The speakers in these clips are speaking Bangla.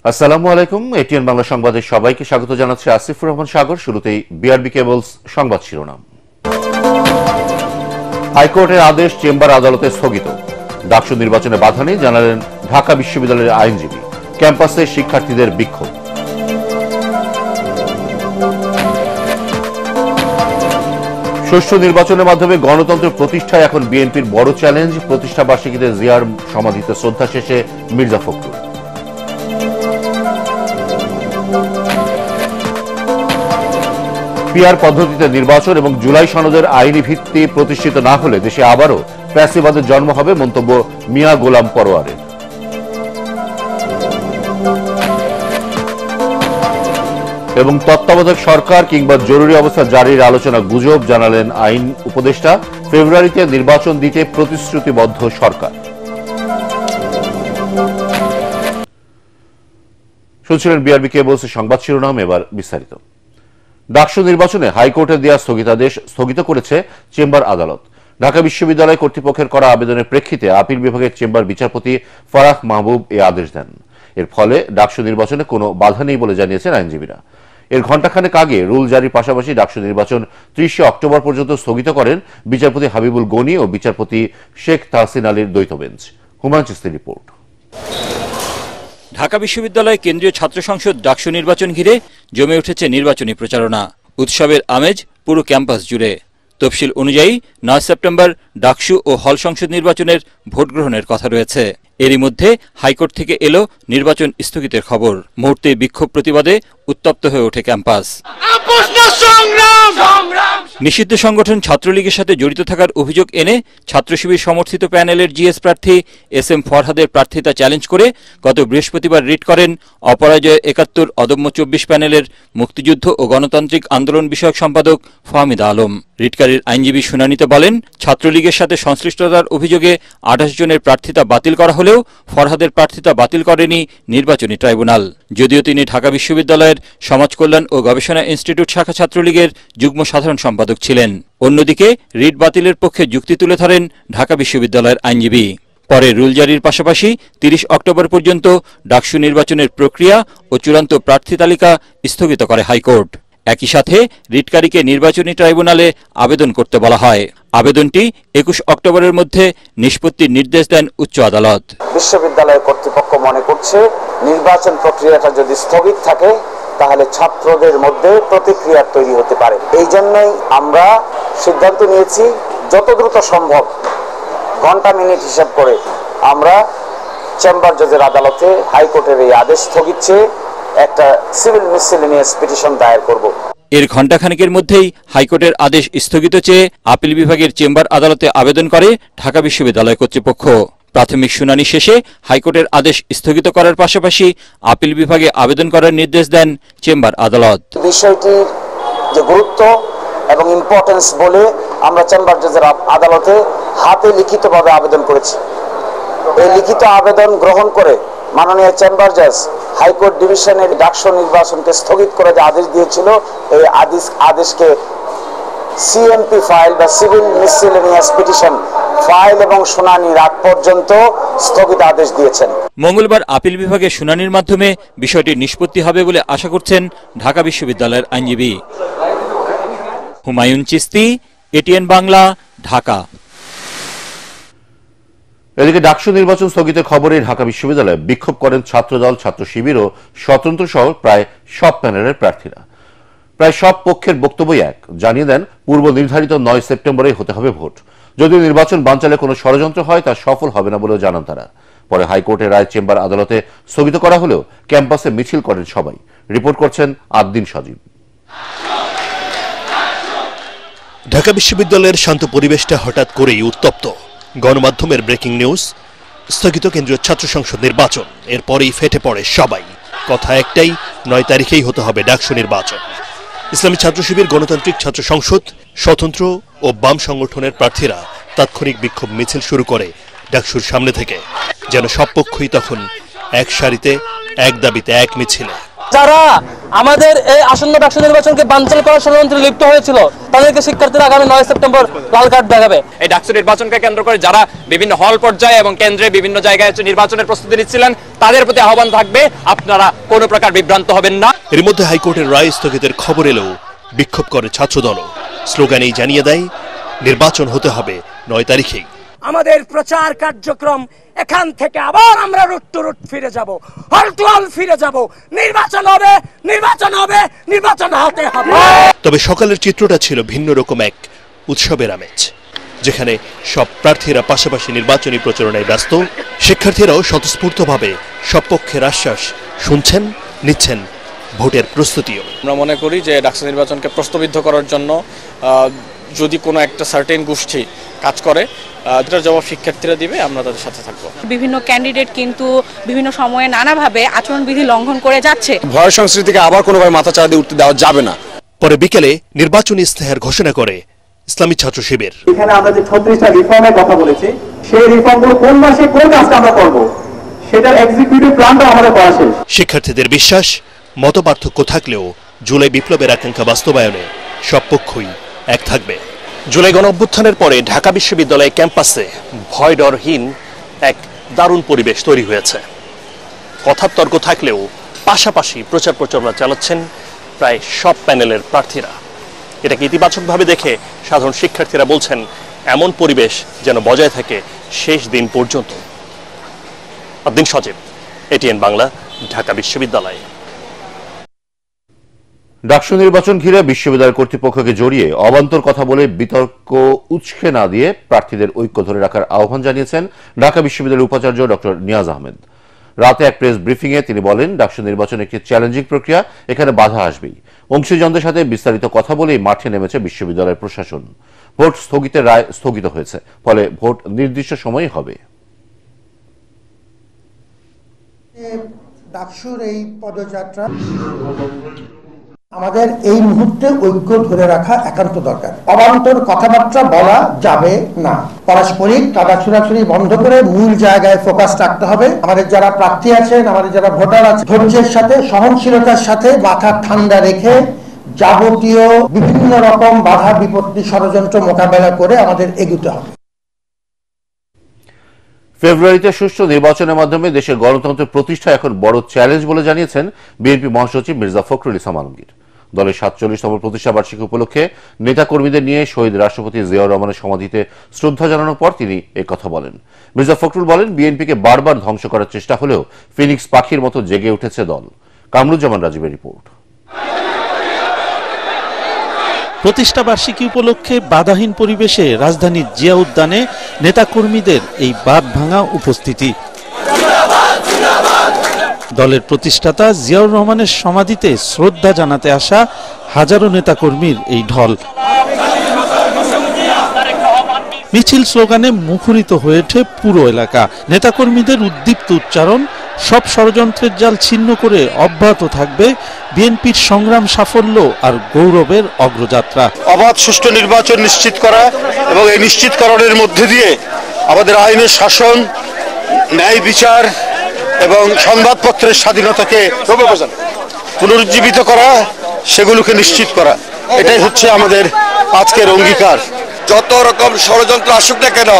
আসসালামু আলাইকুম। এটিএন বাংলা সংবাদে সবাইকে স্বাগত জানাচ্ছি আসিফুর রহমান সাগর। শুরুতেই বিআরবি কেবলস সংবাদ শিরোনাম। হাইকোর্টের আদেশ চেম্বার আদালতে স্থগিত। ডাকসু নির্বাচনে বাধা নেই জানালেন ঢাকা বিশ্ববিদ্যালয়ের আইনজীবী। ক্যাম্পাসে শিক্ষার্থীদের বিক্ষোভ। সুষ্ঠু নির্বাচনের মাধ্যমে গণতন্ত্র প্রতিষ্ঠায় এখন বিএনপির বড় চ্যালেঞ্জ। প্রতিষ্ঠা বার্ষিকীতে জিয়ার সমাধিতে শ্রদ্ধা শেষে মির্জা ফখরুল। পিআর পদ্ধতিতে নির্বাচন এবং জুলাই সনদের আইনি ভিত্তি প্রতিষ্ঠিত না হলে দেশে আবারও ফ্যাসিবাদের জন্ম হবে, মন্তব্য মিয়া গোলাম পরোয়ারের। এবং তত্ত্বাবধায়ক সরকার কিংবা জরুরি অবস্থা জারির আলোচনা গুজব জানালেন আইন উপদেষ্টা। ফেব্রুয়ারিতে নির্বাচন দিতে প্রতিশ্রুতিবদ্ধ সরকার। শুনছিলেন বিআরবি কেবলসের সংবাদ শিরোনাম, এবার বিস্তারিত। ডাকসু নির্বাচনে হাইকোর্টের দেওয়া স্থগিতাদেশ স্থগিত করেছে চেম্বার আদালত। ঢাকা বিশ্ববিদ্যালয় কর্তৃপক্ষের করা আবেদনের প্রেক্ষিতে আপিল বিভাগের চেম্বার বিচারপতি ফারাহ মাহবুব এ আদেশ দেন। এর ফলে ডাকসু নির্বাচনে কোনো বাধা নেই বলে জানিয়েছেন আইনজীবীরা। এর ঘণ্টাখানেক আগে রুল জারির পাশাপাশি ডাকসু নির্বাচন ৩০ অক্টোবর পর্যন্ত স্থগিত করেন বিচারপতি হাবিবুল গনি ও বিচারপতি শেখ তাহসিন আলীর দ্বৈত বেঞ্চ। হুমায়ুন চিস্তির রিপোর্ট। ঢাকা বিশ্ববিদ্যালয় কেন্দ্রীয় ছাত্র সংসদ ডাকসু নির্বাচন ঘিরে জমে উঠেছে নির্বাচনী প্রচারণা। উৎসবের আমেজ পুরো ক্যাম্পাস জুড়ে। তফসিল অনুযায়ী ৯ সেপ্টেম্বর ডাকসু ও হল সংসদ নির্বাচনের ভোট গ্রহণের কথা রয়েছে। এরই মধ্যে হাইকোর্ট থেকে এলো নির্বাচন স্থগিতের খবর। মুহূর্তে বিক্ষোভ প্রতিবাদে উত্তপ্ত হয়ে ওঠে ক্যাম্পাস। নিষিদ্ধ সংগঠন ছাত্রলীগের সাথে জড়িত থাকার অভিযোগ এনে ছাত্র শিবির সমর্থিত প্যানেলের জিএস প্রার্থী এস এম ফরহাদের প্রার্থিতা চ্যালেঞ্জ করে গত বৃহস্পতিবার রিট করেন অপরাজয় ৭১ অদম্য ২৪ প্যানেলের মুক্তিযুদ্ধ ও গণতান্ত্রিক আন্দোলন বিষয়ক সম্পাদক ফাহমিদা আলম। রিটকারীর আইনজীবী শুনানিতে বলেন, ছাত্রলীগের সাথে সংশ্লিষ্টতার অভিযোগে ২৮ জনের প্রার্থিতা বাতিল করা হলেও ফরহাদের প্রার্থিতা বাতিল করেনি নির্বাচনী ট্রাইব্যুনাল। যদিও তিনি ঢাকা বিশ্ববিদ্যালয়ের সমাজ কল্যাণ ও গবেষণা ইনস্টিটিউট শাখা ছাত্রলীগের যুগ্ম সাধারণ সম্পাদক ছিলেন। অন্যদিকে রিট বাতিলের পক্ষে যুক্তি তুলে ধরেন ঢাকা বিশ্ববিদ্যালয়ের আইনজীবী। পরে রুল জারির পাশাপাশি ৩০ অক্টোবর পর্যন্ত ডাকসু নির্বাচনের প্রক্রিয়া ও চূড়ান্ত প্রার্থী তালিকা স্থগিত করে হাইকোর্ট। একই সাথে রিটকারীকে নির্বাচনী ট্রাইব্যুনালে আবেদন করতে বলা হয়। আবেদনটি ২১ অক্টোবরের মধ্যে নিষ্পত্তির নির্দেশ দেন উচ্চ আদালত। বিশ্ববিদ্যালয় কর্তৃপক্ষ মনে করছে নির্বাচন প্রক্রিয়াটা যদি স্থগিত থাকে তাহলে ছাত্রদের মধ্যে প্রতিক্রিয়া তৈরি হতে পারে। এই জন্যই আমরা সিদ্ধান্ত নিয়েছি যত দ্রুত সম্ভব ঘন্টা মিনিট হিসাব করে আমরা চেম্বার জজের আদালতে হাইকোর্টের এই আদেশ স্থগিত চেয়ে একটা সিভিল মিসসেলেনিয়াস পিটিশন দায়ের করব। এর ঘণ্টাখানেকের মধ্যেই হাইকোর্টের আদেশ স্থগিত চেয়ে আপিল বিভাগের চেম্বার আদালতে আবেদন করে ঢাকা বিশ্ববিদ্যালয় কর্তৃপক্ষ। প্রাথমিক শুনানি শেষে হাইকোর্টের আদেশ স্থগিত করার পাশাপাশি আপিল বিভাগে আবেদন করার নির্দেশ দেন চেম্বার আদালত। বিষয়টির যে গুরুত্ব এবং ইম্পর্টেন্স বলে আমরা চেম্বার জজের আদালতে হাতে লিখিতভাবে আবেদন করেছি। এই লিখিত আবেদন গ্রহণ করে মাননীয় চেম্বার জজ হাইকোর্ট ডিভিশনের ডাকসু নির্বাচনকে স্থগিত করে যে আদেশ দিয়েছিল, এই আদেশকে সিএমপি ফাইল বা সিভিল মিসসেলেনিয়াস পিটিশন ফাইল এবং শুনানির আগ পর্যন্ত স্থগিত আদেশ দিয়েছেন। মঙ্গলবার আপিল বিভাগের শুনানির মাধ্যমে বিষয়টি নিষ্পত্তি হবে বলে আশা করছেন ঢাকা বিশ্ববিদ্যালয়ের আইনজীবী। হুমায়ুন চিস্তি, এটিএন বাংলা, ঢাকা। এদিকে ডাকসু নির্বাচন স্থগিতের খবরে ঢাকা বিশ্ববিদ্যালয়ে বিক্ষোভ করেন ছাত্রদল, ছাত্র শিবির ও স্বতন্ত্র সহ প্রায় সব প্যানেলের প্রার্থীরা। প্রায় সব পক্ষের বক্তব্যই এক, জানিয়ে দেন পূর্ব নির্ধারিত ৯ সেপ্টেম্বরেই হতে হবে ভোট। যদিও নির্বাচন বানচালে কোনো ষড়যন্ত্র হয় তা সফল হবে না বলেও জানান তারা। পরে হাইকোর্টের রায় চেম্বার আদালতে স্থগিত করা হলেও ক্যাম্পাসে মিছিল করেন সবাই। রিপোর্ট করছেন আদ্দিন সজীব। ঢাকা বিশ্ববিদ্যালয়ের শান্ত পরিবেশটা হঠাৎ করেই উত্তপ্ত। গণমাধ্যমের ব্রেকিং নিউজ, স্থগিত কেন্দ্রীয় ছাত্র সংসদ নির্বাচন। এরপরেই ফেটে পড়ে সবাই। কথা একটাই, ৯ তারিখেই হতে হবে ডাকসু নির্বাচন। ইসলামী ছাত্র শিবির, গণতান্ত্রিক ছাত্র সংসদ, স্বতন্ত্র ও বাম সংগঠনের প্রার্থীরা তাৎক্ষণিক বিক্ষোভ মিছিল শুরু করে ডাকসুর সামনে থেকে। যেন সব পক্ষই তখন এক সারিতে, এক দাবিতে, এক মিছিলে। যারা আমাদের এই আসন্ন ডাকসু নির্বাচনকে বানচাল করার ষড়যন্ত্রে লিপ্ত হয়েছিল তাদেরকে শিক্ষার্থীরা আগামী 9 সেপ্টেম্বর লাল কার্ড দেখাবে। এই ডাকসু নির্বাচনকে কেন্দ্র করে যারা বিভিন্ন হল পর্যায়ে এবং কেন্দ্রে বিভিন্ন জায়গায় নির্বাচনের প্রস্তুতি নিচ্ছিলেন তাদের প্রতি আহ্বান থাকবে, আপনারা কোনো প্রকার বিভ্রান্ত হবেন না। এর মধ্যে হাইকোর্টের রায় স্থগিতের খবর এলেও বিক্ষোভ করে ছাত্রদল। স্লোগানেই জানিয়ে দেয় নির্বাচন হতে হবে 9 তারিখেই। আমাদের প্রচার কার্যক্রম এখান থেকে আবার আমরা রুট টু রুট ফিরে যাব, হল টু হল ফিরে যাব। নির্বাচন হবে, নির্বাচন হবে, নির্বাচন হতে হবে। তবে সকালের চিত্রটা ছিল ভিন্ন রকম এক উৎসবের আমেজ, যেখানে সব প্রার্থীরা পাশাপাশি নির্বাচনী প্রচারণায় ব্যস্ত। শিক্ষার্থীরাও স্বতঃস্ফূর্তভাবে সব পক্ষের আশ্বাস শুনছেন, নিচ্ছেন ভোটের প্রস্তুতিও। আমরা মনে করি যে ডাকসু নির্বাচনকে প্রশ্নবিদ্ধ করার জন্য যদি কোনো একটা সার্টেন গোষ্ঠী কাজ করে এটার জবাব শিক্ষার্থীরা দিবে, আমরা তাদের সাথে থাকবো। বিভিন্ন ক্যান্ডিডেট কিন্তু বিভিন্ন সময়ে নানাভাবে আচরণবিধি লঙ্ঘন করে যাচ্ছে। ভয় সংস্কৃতিকে আবার কোনোভাবে মাথাচাড়া দিয়ে উঠতে দেওয়া যাবে না। পরে বিকেলে নির্বাচনী ইস্তেহার ঘোষণা করে ইসলামী ছাত্র শিবির। এখানে আমরা যে 36টা রিফর্মের কথা বলেছি, সেই রিফর্মগুলো কোন মাসে কোন কাজটা আমরা করব, সেটার এক্সিকিউটিভ প্ল্যানটা আমাদের করা শেষ। শিক্ষার্থীদের বিশ্বাস, মতপার্থক্য থাকলেও জুলাই বিপ্লবের আকাঙ্ক্ষা বাস্তবায়নে সব পক্ষই এক থাকবে। জুলাই গণঅভ্যুত্থানের পরে ঢাকা বিশ্ববিদ্যালয় ক্যাম্পাসে ভয় ডরহীন এক দারুণ পরিবেশ তৈরি হয়েছে। কথার তর্ক থাকলেও পাশাপাশি প্রচার প্রচারণা চালাচ্ছেন প্রায় সব প্যানেলের প্রার্থীরা। এটাকে ইতিবাচকভাবে দেখে সাধারণ শিক্ষার্থীরা বলছেন এমন পরিবেশ যেন বজায় থাকে শেষ দিন পর্যন্ত। আদিন সজীব, এটিএন বাংলা, ঢাকা বিশ্ববিদ্যালয়। ডাকসু নির্বাচন ঘিরে বিশ্ববিদ্যালয় কর্তৃপক্ষকে জড়িয়ে অবান্তর কথা বলে বিতর্ক উৎসে না দিয়ে প্রার্থীদের ঐক্য ধরে রাখার আহ্বান জানিয়েছেন ঢাকা বিশ্ববিদ্যালয়ের উপাচার্য ডক্টর নিয়াজ আহমেদ। রাতে এক প্রেস ব্রিফিং এ তিনি বলেন, ডাকসু নির্বাচন একটি চ্যালেঞ্জিং প্রক্রিয়া, এখানে বাধা আসবেই। অংশীজনদের সাথে বিস্তারিত কথা বলেই মাঠে নেমেছে বিশ্ববিদ্যালয়ের প্রশাসন। ভোট স্থগিতের রায় স্থগিত হয়েছে, ফলে ভোট নির্দিষ্ট সময়ে হবে। ডাকসুর এই পদযাত্রা আমাদের এই মুহূর্তে ঐক্য ধরে রাখা একান্ত দরকার। অবান্তর কথাবার্তা বলা যাবে না। পারস্পরিক কাদা ছোড়াছুড়ি বন্ধ করে মূল জায়গায় ফোকাস রাখতে হবে। আমাদের যারা প্রার্থী আছেন, আমাদের যারা ভোটার আছে, ধৈর্যের সাথে সহনশীলতার সাথে মাথা ঠান্ডা রেখে যাবতীয় বিভিন্ন রকম বাধা বিপত্তি ষড়যন্ত্র মোকাবেলা করে আমাদের এগোতে হবে। ফেব্রুয়ারিতে সুষ্ঠু নির্বাচনের মাধ্যমে দেশের গণতন্ত্র প্রতিষ্ঠা এখন বড় চ্যালেঞ্জ বলে জানিয়েছেন বিএনপি মহাসচিব মির্জা ফখরুল ইসলাম আলমগীর। দলের 47তম প্রতিষ্ঠা বার্ষিকী উপলক্ষে নেতাকর্মীদের নিয়ে শহীদ রাষ্ট্রপতি জিয়াউর রহমানের সমাধিতে শ্রদ্ধা জানানোর পর তিনি একথা বলেন। মির্জা ফখরুল বলেন, বিএনপিকে বারবার ধ্বংস করার চেষ্টা হলেও ফিনিক্স পাখির মতো জেগে উঠেছে দল। কামরুজ্জামান রাজীবের রিপোর্ট। প্রতিষ্ঠা বার্ষিকী উপলক্ষে বাধাহীন পরিবেশে রাজধানীর জিয়া উদ্যানে নেতাকর্মীদের এই বাঁধ ভাঙা উপস্থিতি। দলের প্রতিষ্ঠাতা জিয়াউর রহমানের সমাধিতে শ্রদ্ধা জানাতে আসা হাজারো নেতাকর্মীর এই ঢল মিছিল স্লোগানে মুখরিত হয়ে ওঠে পুরো এলাকা। নেতাকর্মীদের উদ্দীপ্ত উচ্চারণ, সব ষড়যন্ত্রের জাল ছিন্ন করে অব্যাহত থাকবে বিএনপির সংগ্রাম, সাফল্য আর গৌরবের অগ্রযাত্রা। অবাধ সুষ্ঠু নির্বাচন নিশ্চিত করা এবং এই নিশ্চিতকরণের মধ্যে দিয়ে আমাদের আইনের শাসন, ন্যায় বিচার এবং সংবাদপত্রের স্বাধীনতাকে পুনরুজ্জীবিত করা, সেগুলোকে নিশ্চিত করা, এটাই হচ্ছে আমাদের আজকের অঙ্গীকার। যত রকম ষড়যন্ত্র আসুক না কেন,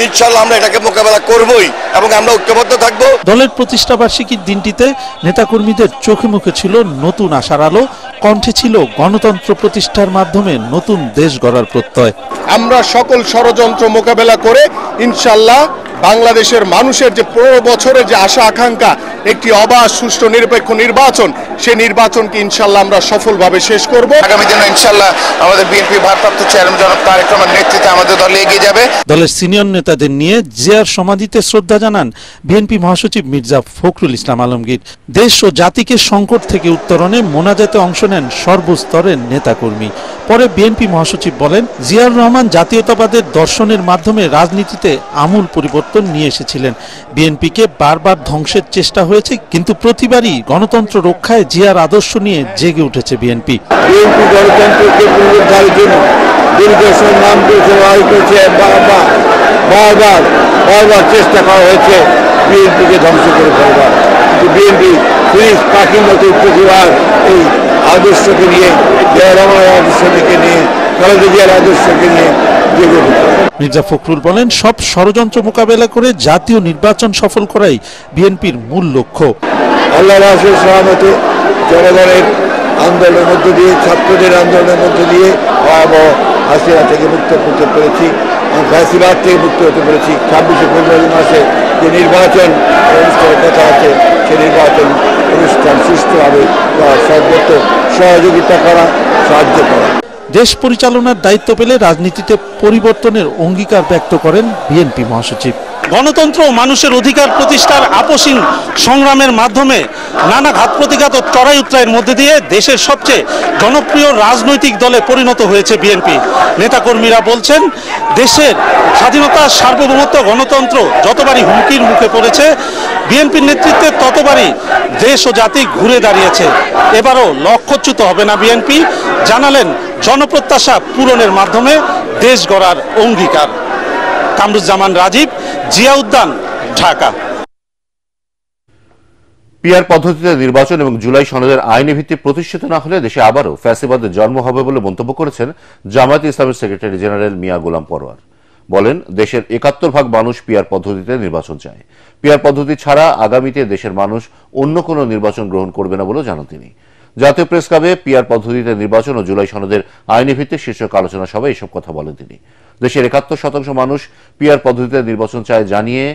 ইনশাআল্লাহ আমরা এটাকে মোকাবেলা করবই এবং আমরা ঐক্যবদ্ধ থাকব। দলের প্রতিষ্ঠা বার্ষিকীর দিনটিতে নেতাকর্মীদের চোখে মুখে ছিল নতুন আশার আলো, কণ্ঠে ছিল গণতন্ত্র প্রতিষ্ঠার মাধ্যমে নতুন দেশ গড়ার প্রত্যয়। আমরা সকল ষড়যন্ত্র মোকাবেলা করে ইনশাআল্লাহ বাংলাদেশের মানুষের যে 15 বছরের যে আশা আকাঙ্ক্ষা, একটি অবাধ সুষ্ঠু নিরপেক্ষ নির্বাচন, সেই নির্বাচনকে ইনশাআল্লাহ আমরা সফলভাবে শেষ করব। আগামী দিনে ইনশাআল্লাহ আমাদের বিএনপি ভারপ্রাপ্ত চেয়ারম্যান জনাব তারেক রহমানের নেতৃত্বে আমাদের দল এগিয়ে যাবে। দলের সিনিয়র নেতাদের নিয়ে জিয়ার সমাধিতে শ্রদ্ধা জানান বিএনপি মহাসচিব মির্জা ফখরুল ইসলাম আলমগীর। দেশ ও জাতিকে সংকট থেকে উত্তরণে মোনাজাতে অংশ নেন সর্বস্তরের নেতাকর্মী। পরে বিএনপি মহাসচিব বলেন, জিয়াউর রহমান জাতীয়তাবাদের দর্শনের মাধ্যমে রাজনীতিতে আমূল পরিবর্তন নিয়ে এসেছিলেন। বিএনপিকে বারবার ধ্বংসের চেষ্টা হয়েছে, কিন্তু প্রতিবারই গণতন্ত্র রক্ষায় জিয়ার আদর্শ নিয়ে জেগে উঠেছে বিএনপি। বিএনপি গণতন্ত্রকে পুনরুদ্ধারের জন্য দীর্ঘ সংগ্রাম করেছে, বারবার চেষ্টা করা হয়েছে বিএনপিকে ধ্বংস করে ফেলবার, কিন্তু বিএনপি পুলিশ পাখির মতো প্রতিবার এই আদর্শকে নিয়ে, জিয়া রহমানের আদর্শকে নিয়ে, খালেদা জিয়ার আদর্শকে নিয়ে জেগে উঠেছে। মির্জা ফখরুল বলেন, সব ষড়যন্ত্র মোকাবেলা করে জাতীয় নির্বাচন সফল করাই বিএনপির মূল লক্ষ্য। আল্লাহর রাসূলের সহমতে জনগণের আন্দোলনের মধ্য দিয়ে, ছাত্রদের আন্দোলনের মধ্য দিয়ে ভয়াবহ হাসিনা থেকে মুক্ত করতে পেরেছি, ফ্যাসিবাদ থেকে মুক্ত হতে পেরেছি। 26শে ফেব্রুয়ারি মাসে যে নির্বাচন অনুষ্ঠানের কথা আছে, সেই নির্বাচন অনুষ্ঠান সুষ্ঠুভাবে সর্বত্র সহযোগিতা করা, সাহায্য করা। দেশ পরিচালনার দায়িত্ব পেলে রাজনীতিতে পরিবর্তনের অঙ্গীকার ব্যক্ত করেন বিএনপি মহাসচিব। গণতন্ত্র ও মানুষের অধিকার প্রতিষ্ঠার আপসীন সংগ্রামের মাধ্যমে নানা ঘাত প্রতিঘাত ও চড়াই উতরাইয়ের মধ্যে দিয়ে দেশের সবচেয়ে জনপ্রিয় রাজনৈতিক দলে পরিণত হয়েছে বিএনপি। নেতাকর্মীরা বলছেন, দেশের স্বাধীনতা, সার্বভৌমত্ব, গণতন্ত্র যতবারই হুমকির মুখে পড়েছে, বিএনপির নেতৃত্বে ততবারই দেশ ও জাতি ঘুরে দাঁড়িয়েছে। এবারও লক্ষ্যচ্যুত হবে না বিএনপি, জানালেন জনপ্রত্যাশা পূরণের মাধ্যমে দেশ গড়ার অঙ্গীকার। কামরুজ্জামান রাজীব, জিয়া উদ্যান, ঢাকা। পিআর পদ্ধতিতে নির্বাচন এবং জুলাই সনদের আইনি ভিত্তি প্রতিষ্ঠিত না হলে দেশে আবারও ফ্যাসিবাদের জন্ম হবে বলে মন্তব্য করেছেন জামায়াতে ইসলামের সেক্রেটারি জেনারেল মিয়া গোলাম পরোয়ার। বলেন, দেশের ৭১% মানুষ পিআর পদ্ধতিতে নির্বাচন চায়। পিআর পদ্ধতি ছাড়া আগামীতে দেশের মানুষ অন্য কোনো নির্বাচন গ্রহণ করবে না বলে জানান তিনি। জাতীয় প্রেস ক্লাবে পিআর পদ্ধতিতে নির্বাচন ও জুলাই সনদের আইনি ভিত্তি শীর্ষক আলোচনা সভায় এসব কথা বলেন তিনি। দেশের ৭১% মানুষ পিআর পদ্ধতিতে নির্বাচন চায় জানিয়ে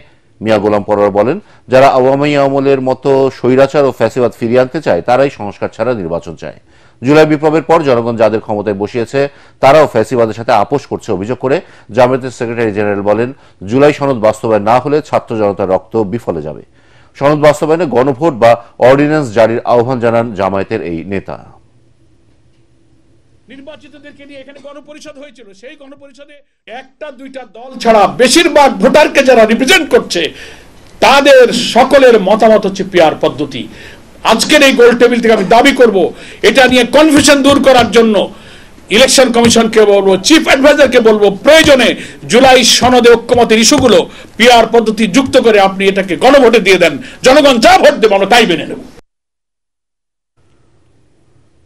মিয়া গোলাম পরোয়ার বলেন, যারা আওয়ামী আমলের মতো স্বৈরাচার ও ফ্যাসিবাদ ফিরিয়ে আনতে চায় তারাই সংস্কার ছাড়া নির্বাচন চায়। জুলাই বিপ্লবের পর জনগণ যাদের ক্ষমতায় বসিয়েছে তারাও ফ্যাসিবাদের সাথে আপোষ করছে অভিযোগ করে জামায়াতের সেক্রেটারি জেনারেল বলেন, জুলাই সনদ বাস্তবায়ন না হলে ছাত্র জনতার রক্ত বিফলে যাবে। সনদ বাস্তবায়নে গণভোট বা অর্ডিন্যান্স জারির আহ্বান জানান জামায়াতের এই নেতা। নির্বাচিতদেরকে নিয়ে এখানে গণপরিষদ হয়েছিল, সেই গণপরিষদে একটা দুইটা দল ছাড়া বেশিরভাগ ভোটারকে যারা রিপ্রেজেন্ট করছে তাদের সকলের মতামত হচ্ছে পিআর পদ্ধতি। আজকের এই গোল টেবিল থেকে আমি দাবি করব, এটা নিয়ে কনফিউশন দূর করার জন্য ইলেকশন কমিশনকে বলবো, চিফ অ্যাডভাইজারকে বলবো, প্রয়োজনে জুলাই সনদে ঐক্যমতের ইস্যুগুলো পিআর পদ্ধতি যুক্ত করে আপনি এটাকে গণভোটে দিয়ে দেন। জনগণ যা ভোট দেবে আমরা তাই মেনে নেব।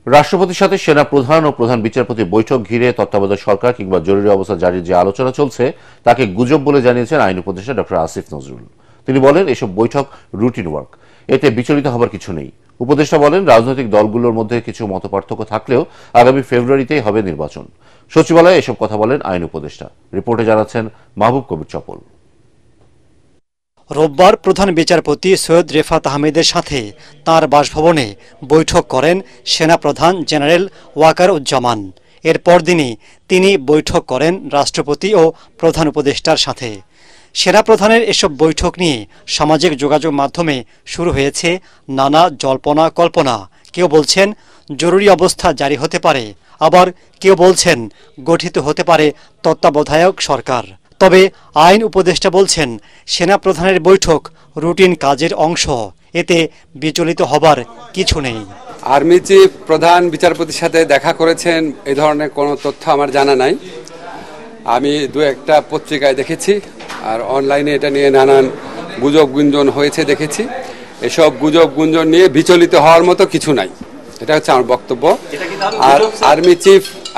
রাষ্ট্রপতির সাথে সেনা প্রধান ও প্রধান বিচারপতি বৈঠক ঘিরে তত্ত্বাবধায়ক সরকার কিংবা জরুরি অবস্থা জারির যে আলোচনা চলছে তাকে গুজব বলে জানিয়েছেন আইন উপদেষ্টা ডক্টর আসিফ নজরুল। তিনি বলেন, এসব বৈঠক রুটিন ওয়ার্ক, এতে বিচলিত হবার কিছু নেই। উপদেষ্টা বলেন, রাজনৈতিক দলগুলোর মধ্যে কিছু মতপার্থক্য থাকলেও আগামী ফেব্রুয়ারিতেই হবে নির্বাচন। সচিবালয়ে এসব কথা বলেন আইন উপদেষ্টা। রিপোর্টে জানাচ্ছেন মাহবুব কবির চপল। রোববার প্রধান বিচারপতি সৈয়দ রেফাত আহমেদের সাথে তাঁর বাসভবনে বৈঠক করেন সেনাপ্রধান জেনারেল ওয়াকার উজ্জামান। এর পরদিনই তিনি বৈঠক করেন রাষ্ট্রপতি ও প্রধান উপদেষ্টার সাথে। সেনাপ্রধানের এসব বৈঠক নিয়ে সামাজিক যোগাযোগ মাধ্যমে শুরু হয়েছে নানা জল্পনা কল্পনা। কেউ বলছেন জরুরি অবস্থা জারি হতে পারে, আবার কেউ বলছেন গঠিত হতে পারে তত্ত্বাবধায়ক সরকার। তবে আইন উপদেষ্টা বলছেন, সেনাপ্রধানের বৈঠক রুটিন কাজের অংশ, এতে বিচলিত হবার কিছু নেই। আর্মি চিফ প্রধান বিচারপতির সাথে দেখা করেছেন এই ধরনের কোনো তথ্য আমার জানা নাই। আমি দু একটা পত্রিকায় দেখেছি, আর অনলাইনে এটা নিয়ে নানান গুজব গুঞ্জন হয়েছে দেখেছি। এসব গুজব গুঞ্জন নিয়ে বিচলিত হওয়ার মতো কিছু নাই, এটা হচ্ছে আমার বক্তব্য। আর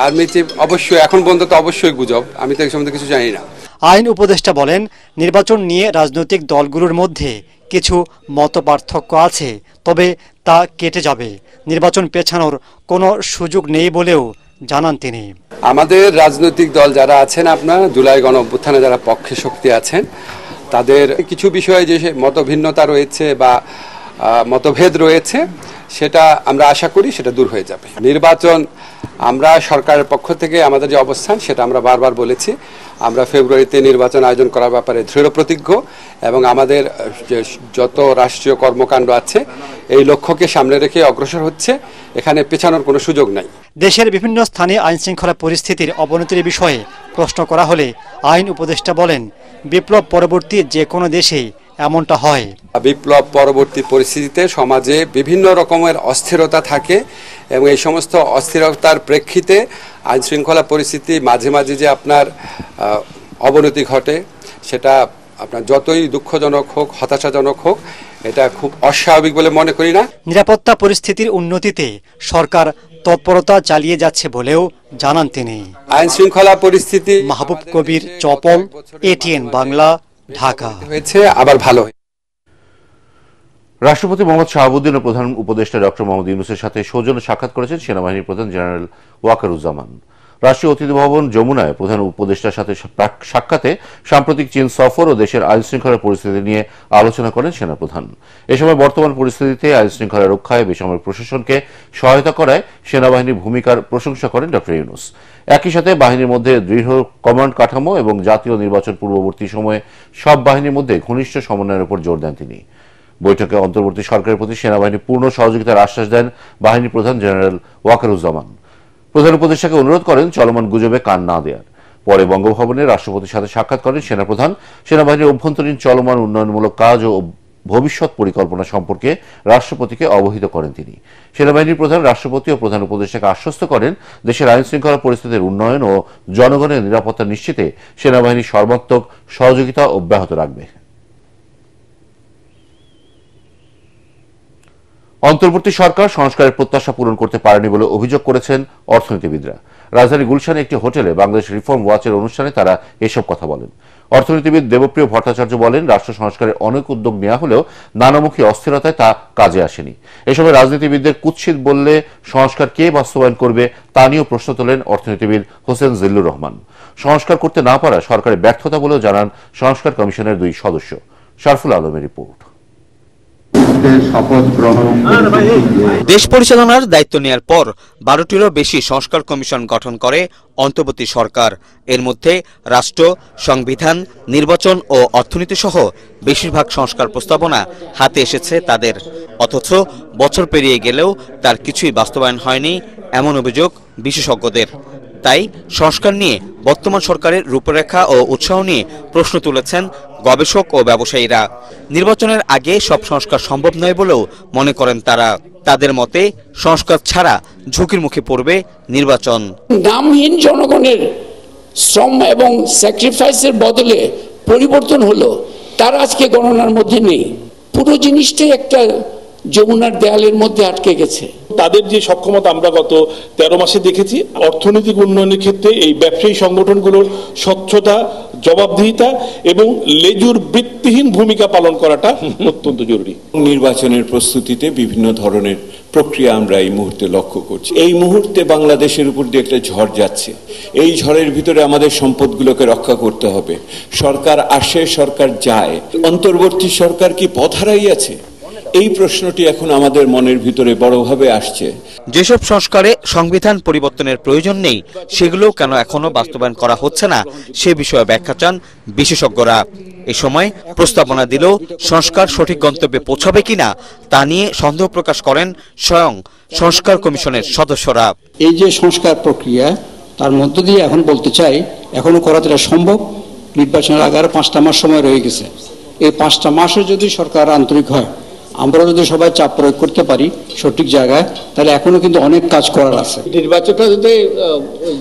আর্মি চিফ অবশ্যই এখন পর্যন্ত অবশ্যই গুজব, আমি তো এই সম্বন্ধে কিছু জানি না। আইন উপদেষ্টা বলেন, নির্বাচন নিয়ে রাজনৈতিক দলগুলোর মধ্যে কিছু মতপার্থক্য আছে, তবে তা কেটে যাবে। নির্বাচন পেছানোর কোনো সুযোগ নেই বলেও জানান তিনি। আমাদের রাজনৈতিক দল যারা আছেন, আপনার জুলাই গণ অভ্যুত্থানে যারা পক্ষে শক্তি আছেন, তাদের কিছু বিষয়ে যে মতভিন্নতা রয়েছে বা মতভেদ রয়েছে, সেটা আমরা আশা করি সেটা দূর হয়ে যাবে। নির্বাচন আমরা সরকারের পক্ষ থেকে আমাদের যে অবস্থান সেটা আমরা বারবার বলেছি, আমরা ফেব্রুয়ারিতে নির্বাচন আয়োজন করার ব্যাপারে দৃঢ় প্রতিজ্ঞ এবং আমাদের যত রাষ্ট্রীয় কর্মকাণ্ড আছে এই লক্ষ্যকে সামনে রেখে অগ্রসর হচ্ছে, এখানে পেছানোর কোনো সুযোগ নাই। দেশের বিভিন্ন স্থানে আইনশৃঙ্খলা পরিস্থিতির অবনতির বিষয়ে প্রশ্ন করা হলে আইন উপদেষ্টা বলেন, বিপ্লব পরবর্তী যে কোনো দেশেই এমনটা হয়। বিপ্লব পরবর্তী পরিস্থিতিতে সমাজে বিভিন্ন রকমের অস্থিরতা থাকে এবং এই সমস্ত অস্থিরতার প্রেক্ষিতে আইনশৃঙ্খলা পরিস্থিতি মাঝে মাঝে যে আপনার অবনতি ঘটে, সেটা আপনার যতই দুঃখজনক হোক, হতাশাজনক হোক, এটা খুব অস্বাভাবিক বলে মনে করি না। নিরাপত্তা পরিস্থিতির উন্নতিতে সরকার তৎপরতা চালিয়ে যাচ্ছে বলেও জানান তিনি। আইন শৃঙ্খলা পরিস্থিতি মাহবুব কবির, চপল, এটিএন বাংলা, ঢাকা। হয়েছে আবার ভালো। রাষ্ট্রপতি মোহাম্মদ শাহাবুদ্দিন ও প্রধান উপদেষ্টা ডক্টর মোহাম্মদ ইউনূসের সাথে সৌজন্য সাক্ষাৎ করেছেন সেনাবাহিনীর প্রধান জেনারেল ওয়াকারুজ্জামান। রাষ্ট্রীয় অতিথি ভবন যমুনায় প্রধান উপদেষ্টার সাথে সাক্ষাতে সাম্প্রতিক চীন সফর ও দেশের আইন শৃঙ্খলার পরিস্থিতি নিয়ে আলোচনা করেন সেনাপ্রধান। এ সময় বর্তমান পরিস্থিতিতে আইন শৃঙ্খলা রক্ষায় বেসামরিক প্রশাসনকে সহায়তা করায় সেনাবাহিনীর ভূমিকার প্রশংসা করেন ডক্টর ইউনূস। একই সাথে বাহিনীর মধ্যে দৃঢ় কমান্ড কাঠামো এবং জাতীয় নির্বাচন পূর্ববর্তী সময়ে সব বাহিনীর মধ্যে ঘনিষ্ঠ সমন্বয়ের উপর জোর দেন তিনি। বৈঠকে অন্তর্বর্তী সরকারের প্রতি সেনাবাহিনীর পূর্ণ সহযোগিতার আশ্বাস দেন বাহিনী প্রধান জেনারেল ওয়াকারুজ্জামান। প্রধান উপদেষ্টাকে অনুরোধ করেন চলমান গুজবে কান না দেওয়ার। পরে বঙ্গভবনে রাষ্ট্রপতির সাথে সাক্ষাৎ করেন সেনাপ্রধান। সেনাবাহিনীর অভ্যন্তরীণ চলমান উন্নয়নমূলক কাজ ও ভবিষ্যৎ পরিকল্পনা সম্পর্কে রাষ্ট্রপতিকে অবহিত করেন তিনি। সেনাবাহিনীর প্রধান রাষ্ট্রপতি ও প্রধান উপদেষ্টাকে আশ্বস্ত করেন দেশের আইন শৃঙ্খলা পরিস্থিতির উন্নয়ন ও জনগণের নিরাপত্তা নিশ্চিতে সেনাবাহিনী সর্বাত্মক সহযোগিতা অব্যাহত রাখবে। অন্তর্বর্তী সরকার সংস্কারের প্রত্যাশা পূরণ করতে পারেনি বলে অভিযোগ করেছেন অর্থনীতিবিদরা। রাজধানী গুলশানে একটি হোটেলে বাংলাদেশ রিফর্ম ওয়াচের অনুষ্ঠানে তারা এসব কথা বলেন। অর্থনীতিবিদ দেবপ্রিয় ভট্টাচার্য বলেন, রাষ্ট্র সংস্কারের অনেক উদ্যোগ নেওয়া হলেও নানামুখী অস্থিরতায় তা কাজে আসেনি। এ সময় রাজনীতিবিদদের কুৎসিত বললে সংস্কার কে বাস্তবায়ন করবে তা নিয়েও প্রশ্ন তোলেন অর্থনীতিবিদ হোসেন জিল্লুর রহমান। সংস্কার করতে না পারা সরকারের ব্যর্থতা বলেও জানান সংস্কার কমিশনের 2 সদস্য। শারফুল আলমের রিপোর্ট। দেশ পরিচালনার দায়িত্ব নেয়ার পর 12টিরও বেশি সংস্কার কমিশন গঠন করে অন্তর্বর্তী সরকার। এর মধ্যে রাষ্ট্র, সংবিধান, নির্বাচন ও অর্থনীতি সহ বেশিরভাগ সংস্কার প্রস্তাবনা হাতে এসেছে তাদের। অথচ বছর পেরিয়ে গেলেও তার কিছুই বাস্তবায়ন হয়নি এমন অভিযোগ বিশেষজ্ঞদের। তাই সংস্কার নিয়ে বর্তমান সরকারের রূপরেখা ও উৎসাহ নিয়ে প্রশ্ন তুলেছেন গবেষক ও ব্যবসায়ীরা। নির্বাচনের আগে সব সংস্কার সম্ভব নয় বলেও মনে করেন তারা। তাদের মতে সংস্কার ছাড়া ঝুঁকির মুখে পড়বে নির্বাচন। নামহীন জনগণের শ্রম এবং স্যাক্রিফাইসের বদলে পরিবর্তন হলো, তার আজকে গণনার মধ্যে নেই। পুরো জিনিসটাই একটা যমুনার দেয়ালের মধ্যে আটকে গেছে। তাদের যে সক্ষমতা আমরা গত 13 মাসে দেখেছি, অর্থনৈতিক উন্নয়নের ক্ষেত্রে এই ব্যবসায়ী সংগঠনগুলোর স্বচ্ছতা, জবাবদিহিতা এবং লেজুর বৃত্তিহীন ভূমিকা পালন করাটা অত্যন্ত জরুরি। নির্বাচনের প্রস্তুতিতে বিভিন্ন ধরনের প্রক্রিয়া আমরা এই মুহূর্তে লক্ষ্য করছি। এই মুহূর্তে বাংলাদেশের উপর দিয়ে একটা ঝড় যাচ্ছে। এই ঝড়ের ভিতরে আমাদের সম্পদগুলোকে রক্ষা করতে হবে। সরকার আসে, সরকার যায়, অন্তর্বর্তী সরকার কি পথ হারাইয়াছে? এই প্রশ্নটি এখন আমাদের মনের ভিতরে বড়ভাবে আসছে। যেসব সংস্কারে সংবিধান পরিবর্তনের প্রয়োজন নেই, সেগুলো কেন এখনো বাস্তবায়ন করা হচ্ছে না সে বিষয়ে ব্যাখ্যা চান বিশেষজ্ঞরা। এ সময় প্রস্তাবনা দিলেও সংস্কার সঠিক গন্তব্যে পৌঁছাবে কিনা তা নিয়ে সন্দেহ প্রকাশ করেন স্বয়ং সংস্কার কমিশনের সদস্যরা। এই যে সংস্কার প্রক্রিয়া, তার মধ্য দিয়ে এখন বলতে চাই এখনো করাটা সম্ভব। নির্বাচনের আগে 5টা মাস সময় রয়ে গেছে। এই 5টা মাসে যদি সরকার আন্তরিক হয়, আমরা যদি সবাই চাপ প্রয়োগ করতে পারি সঠিক জায়গায়, তাহলে এখনো কিন্তু অনেক কাজ করার আছে। নির্বাচনটা যদি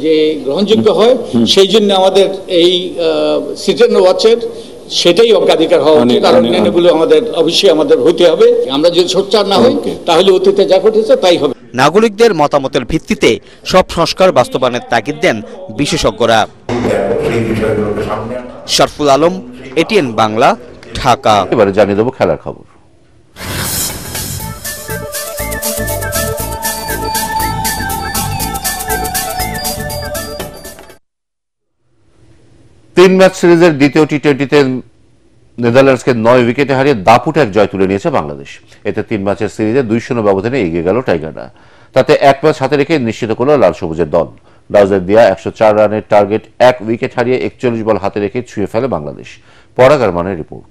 যে গ্রহণযোগ্য হয়, সেই জন্য আমাদের এই সিজন ওয়াচের সেটাই অগ্রাধিকার হওয়া উচিত। কারণ এগুলো আমাদের অবশ্যই আমাদের হইতে হবে। আমরা যদি সোচ্চার না হই, তাহলে অতীতে যা ঘটেছে তাই হবে। নাগরিকদের মতামতের ভিত্তিতে সব সংস্কার বাস্তবায়নের তাগিদ দেন বিশেষজ্ঞরা। শারফুল আলম, এটিএন বাংলা, ঢাকা। এবারে জানিয়ে দেব খেলার খবর। তিন ম্যাচ সিরিজের দ্বিতীয় টি-20তে নেদারল্যান্ডসকে 9 উইকেটে হারিয়ে দাপুটে এক জয় তুলে নিয়েছে বাংলাদেশ। এতে 3 ম্যাচের সিরিজে 2-0 ব্যবধানে এগিয়ে গেল টাইগাররা। তাতে 1 ম্যাচ হাতে রেখে নিশ্চিত করল লাল সবুজের দল। ডাউজের দিয়া 104 রানের টার্গেট 1 উইকেট হারিয়ে 41 বল হাতে রেখে ছুঁয়ে ফেলে বাংলাদেশ। পরাগ আরমানের রিপোর্ট।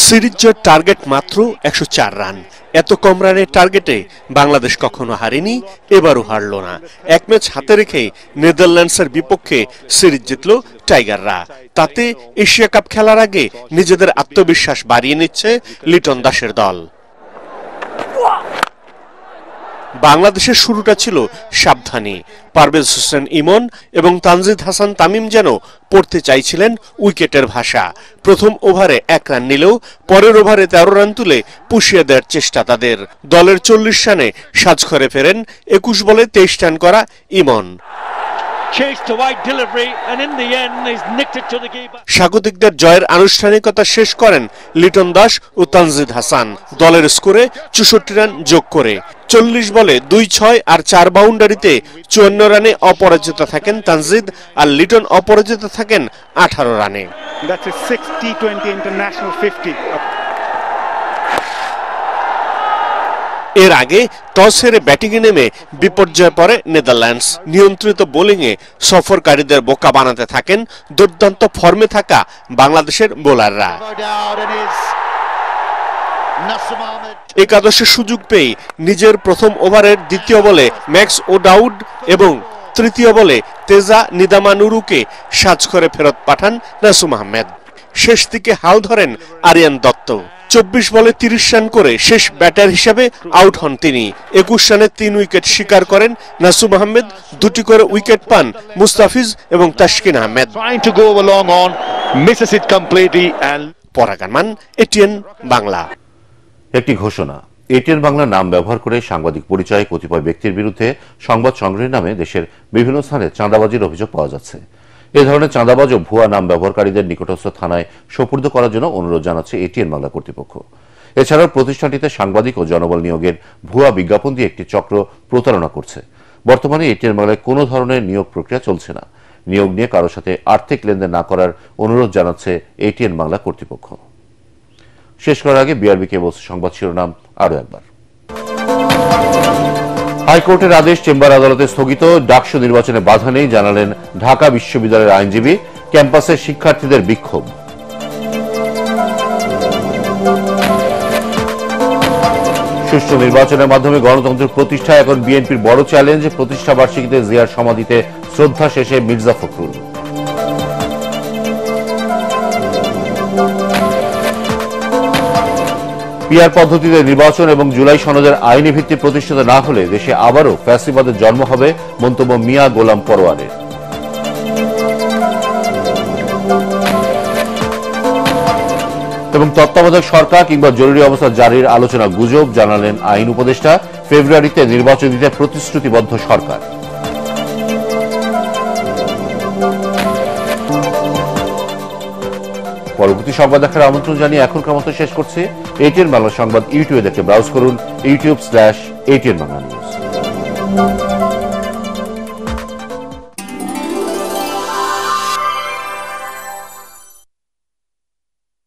সিরিজ জয়ের টার্গেট মাত্র 104 রান। এত কম রানের টার্গেটে বাংলাদেশ কখনো হারেনি, এবারও হারল না। 1 ম্যাচ হাতে রেখে নেদারল্যান্ডসের বিপক্ষে সিরিজ জিতল টাইগাররা। তাতে এশিয়া কাপ খেলার আগে নিজেদের আত্মবিশ্বাস বাড়িয়ে নিচ্ছে লিটন দাসের দল। বাংলাদেশের শুরুটা ছিল সাবধানী। পারভেজ হোসেন ইমন এবং তানজিদ হাসান তামিম যেন পড়তে চাইছিলেন উইকেটের ভাষা। প্রথম ওভারে 1 রান নিলেও পরের ওভারে 13 রান তুলে পুষিয়ে দেওয়ার চেষ্টা তাদের। দলের 40 রানে সাজঘরে ফেরেন 21 বলে 23 রান করা ইমন। স্বাগতিকদের জয়ের আনুষ্ঠানিকতা শেষ করেন লিটন দাস ও তানজিদ হাসান দলের স্কোরে 64 রান যোগ করে। 40 বলে 2-6 আর 4 বাউন্ডারিতে 54 রানে অপরাজিত থাকেন তানজিদ, আর লিটন অপরাজিত থাকেন 18 রানে। এর আগে টস হেরে ব্যাটিংয়ে নেমে বিপর্যয়ে পড়ে নেদারল্যান্ডস। নিয়ন্ত্রিত বোলিংয়ে সফরকারীদের বোকা বানাতে থাকেন দুর্দান্ত ফর্মে থাকা বাংলাদেশের বোলাররা। একাদশে সুযোগ পেয়ে নিজের প্রথম ওভারের দ্বিতীয় বলে ম্যাক্স ওডাউড এবং তৃতীয় বলে তেজা নিদামানুরুকে সাজঘরে ফেরত পাঠান নাসুম আহমেদ। শেষ দিকে হাল ধরেন আরিয়ান দত্ত। 24 বলে 30 রান করে শেষ ব্যাটার হিসেবে আউট হন তিনি। 21 রানে 3 উইকেট শিকার করেন নাসুম আহমেদ, 2টি করে উইকেট পান মুস্তাফিজ এবং তাসকিন আহমেদ। পরাগ আরমান, এটিএন বাংলা। একটি ঘোষণা। এটিএন বাংলার নাম ব্যবহার করে সাংবাদিক পরিচয়ে কতিপয় ব্যক্তির বিরুদ্ধে সংবাদ সংগ্রহের নামে দেশের বিভিন্ন স্থানে চাঁদাবাজির অভিযোগ পাওয়া যাচ্ছে। এ ধরনের চাঁদাবাজ ও ভুয়া নাম ব্যবহারকারীদের নিকটস্থ থানায় সোপর্দ করার জন্য অনুরোধ জানাচ্ছে এটিএন বাংলা কর্তৃপক্ষ। এছাড়াও প্রতিষ্ঠানটিতে সাংবাদিক ও জনবল নিয়োগের ভুয়া বিজ্ঞাপন দিয়ে একটি চক্র প্রতারণা করছে। বর্তমানে এটিএন বাংলায় কোনো ধরনের নিয়োগ প্রক্রিয়া চলছে না। নিয়োগ নিয়ে কারোর সাথে আর্থিক লেনদেন না করার অনুরোধ জানাচ্ছে এটিএন বাংলা কর্তৃপক্ষ। শেষ করার আগে বিআরবি কেবলস সংবাদ শিরোনাম আরো একবার। হাইকোর্টের আদেশ চেম্বার আদালতে স্থগিত। ডাকসু নির্বাচনে বাধা নেই জানালেন ঢাকা বিশ্ববিদ্যালয়ের আইনজীবী। ক্যাম্পাসে শিক্ষার্থীদের বিক্ষোভ। সুষ্ঠু নির্বাচনের মাধ্যমে গণতন্ত্রের প্রতিষ্ঠা এখন বিএনপির বড় চ্যালেঞ্জ। প্রতিষ্ঠা বার্ষিকীতে জিয়ার সমাধিতে শ্রদ্ধা শেষে মির্জা ফখরুল। পিআর পদ্ধতিতে নির্বাচন এবং জুলাই সনদের আইনি ভিত্তি প্রতিষ্ঠিত না হলে দেশে আবারও ফ্যাসিবাদের জন্ম হবে, মন্তব্য মিয়া গোলাম পরোয়ারের। এবং তত্ত্বাবধায়ক সরকার কিংবা জরুরি অবস্থা জারির আলোচনা গুজব জানালেন আইন উপদেষ্টা। ফেব্রুয়ারিতে নির্বাচন দিতে প্রতিশ্রুতিবদ্ধ সরকার। পরবর্তী সংবাদ দেখার আমন্ত্রণ জানিয়ে এখনকার মতো শেষ করছি। এটিএন বাংলা সংবাদ ইউটিউবে দেখে ব্রাউজ করুন, youtube/ATN Bangla News।